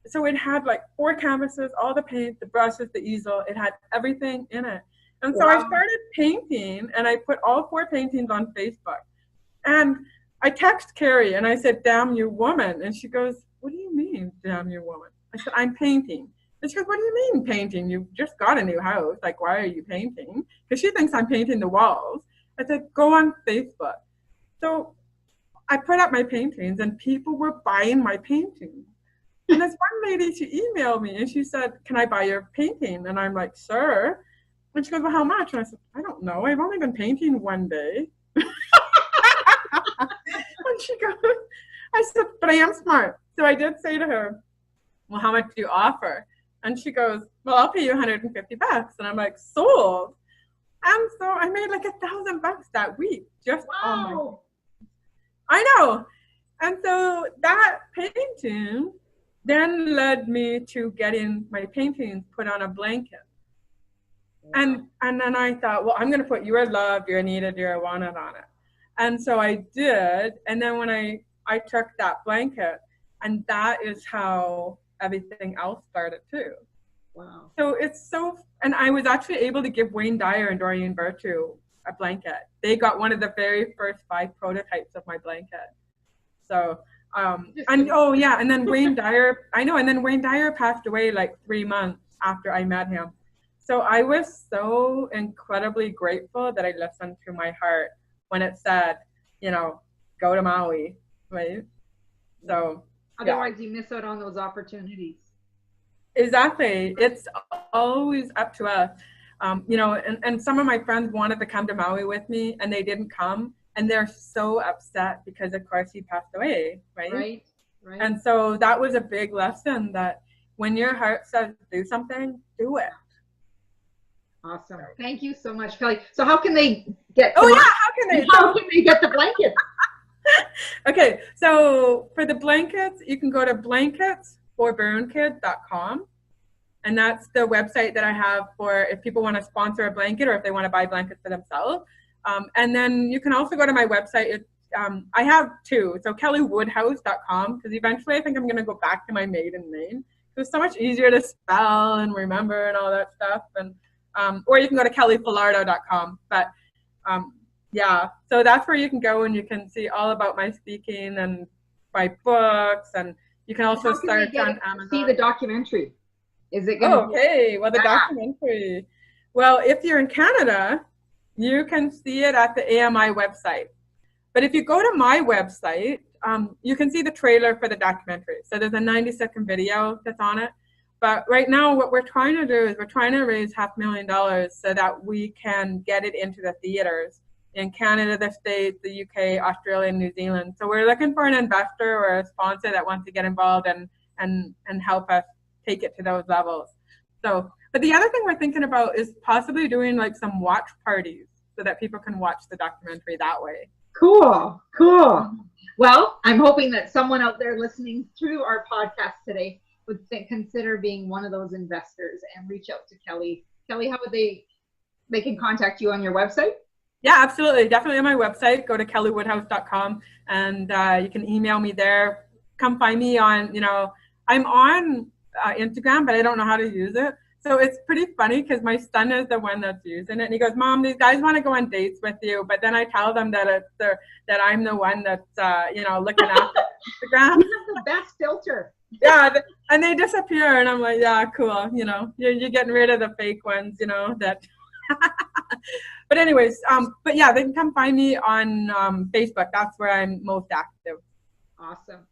C: So it had like 4 canvases, all the paint, the brushes, the easel. It had everything in it. And so I started painting, and I put all 4 paintings on Facebook. And I text Carrie, and I said, damn you woman. And she goes, what do you mean, damn you woman? I said, I'm painting. And she goes, what do you mean painting? You just got a new house. Like, why are you painting? Because she thinks I'm painting the walls. I said, go on Facebook. So I put up my paintings, and people were buying my paintings. And this one lady, she emailed me, and she said, can I buy your painting? And I'm like, sure. And she goes, well, how much? And I said, I don't know. I've only been painting one day. And she goes, I said, but I am smart. So I did say to her, well, how much do you offer? And she goes, well, I'll pay you $150. And I'm like, sold. And so I made like $1,000 that week. Just
B: Wow.
C: I know. And so that painting then led me to getting my paintings put on a blanket. And then I thought, well, I'm going to put "You Are Loved, You're Needed, You're Wanted" on it. And so I did. And then when I took that blanket, and that is how everything else started too.
B: Wow.
C: So it's so, and I was actually able to give Wayne Dyer and Doreen Virtue a blanket. They got one of the very first 5 prototypes of my blanket. So, and oh yeah, and then Wayne Dyer, I know, and then Wayne Dyer passed away like 3 months after I met him. So I was so incredibly grateful that I listened to my heart when it said, you know, go to Maui, right? So
B: otherwise you miss out on those opportunities.
C: Exactly. It's always up to us. You know, and some of my friends wanted to come to Maui with me, and they didn't come, and they're so upset because of course he passed away, right?
B: Right.
C: And so that was a big lesson, that when your heart says do something, do it.
B: Awesome. Thank you so much, Kelly. So how can they get
C: how can
B: they get the blanket?
C: Okay, so for the blankets, you can go to blanketsforburunkids.com, and that's the website that I have for if people want to sponsor a blanket or if they want to buy blankets for themselves. And then you can also go to my website. I have 2, so kellywoodhouse.com, because eventually I think I'm going to go back to my maiden name. It's so much easier to spell and remember and all that stuff. And or you can go to kellyfalardeau.com. But yeah, so that's where you can go, and you can see all about my speaking and my books, and you can also search on Amazon.
B: See the documentary. Is it going to
C: okay, well, the documentary. Well, if you're in Canada, you can see it at the AMI website. But if you go to my website, you can see the trailer for the documentary. So there's a 90-second video that's on it. But right now, what we're trying to do is we're trying to raise $500,000 so that we can get it into the theaters in Canada, the States, the UK, Australia, and New Zealand. So we're looking for an investor or a sponsor that wants to get involved and help us take it to those levels. So, but the other thing we're thinking about is possibly doing like some watch parties so that people can watch the documentary that way.
B: Cool. Well, I'm hoping that someone out there listening through our podcast today would consider being one of those investors and reach out to Kelly. Kelly, how would they can contact you on your website?
C: Yeah, absolutely. Definitely on my website. Go to kellywoodhouse.com, and you can email me there. Come find me on, I'm on Instagram, but I don't know how to use it. So it's pretty funny because my son is the one that's using it, and he goes, "Mom, these guys want to go on dates with you," but then I tell them that that I'm the one that's looking after Instagram.
B: You have the best filter.
C: Yeah, and they disappear, and I'm like, yeah, cool. You're getting rid of the fake ones, that. But anyways, but yeah, they can come find me on Facebook. That's where I'm most active.
B: Awesome.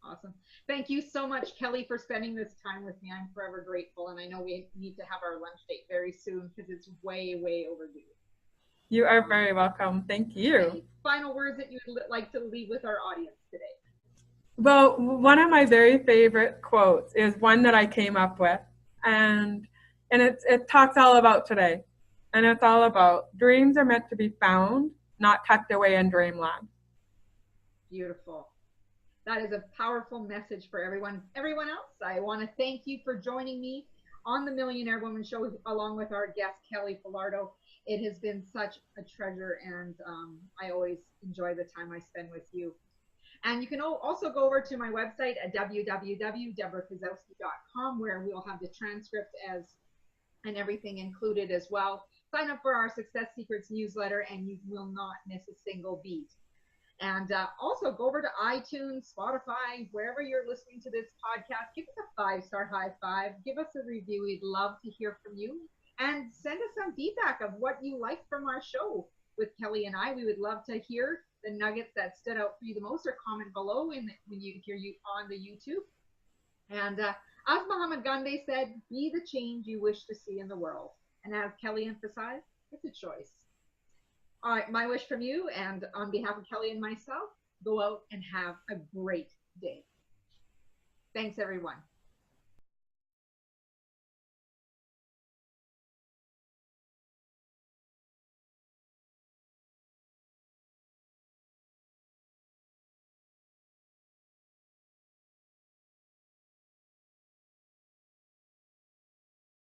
B: Thank you so much, Kelly, for spending this time with me. I'm forever grateful, and I know we need to have our lunch date very soon because it's way, way overdue.
C: You are very welcome. Thank you.
B: Any final words that you'd like to leave with our audience today?
C: Well, one of my very favorite quotes is one that I came up with, and it talks all about today. And it's all about dreams are meant to be found, not tucked away in dreamland.
B: Beautiful. That is a powerful message for everyone. Everyone else, I want to thank you for joining me on the Millionaire Woman Show along with our guest, Kelly Falardeau. It has been such a treasure, and I always enjoy the time I spend with you. And you can also go over to my website at www.deborahkozowski.com, where we'll have the transcript and everything included as well. Sign up for our Success Secrets newsletter, and you will not miss a single beat. And also go over to iTunes, Spotify, wherever you're listening to this podcast. Give us a 5-star high five. Give us a review. We'd love to hear from you. And send us some feedback of what you liked from our show with Kelly and I. We would love to hear the nuggets that stood out for you the most, or comment below when you hear you on the YouTube. And as Muhammad Gandhi said, be the change you wish to see in the world. And as Kelly emphasized, it's a choice. All right, my wish from you, and on behalf of Kelly and myself, go out and have a great day. Thanks, everyone.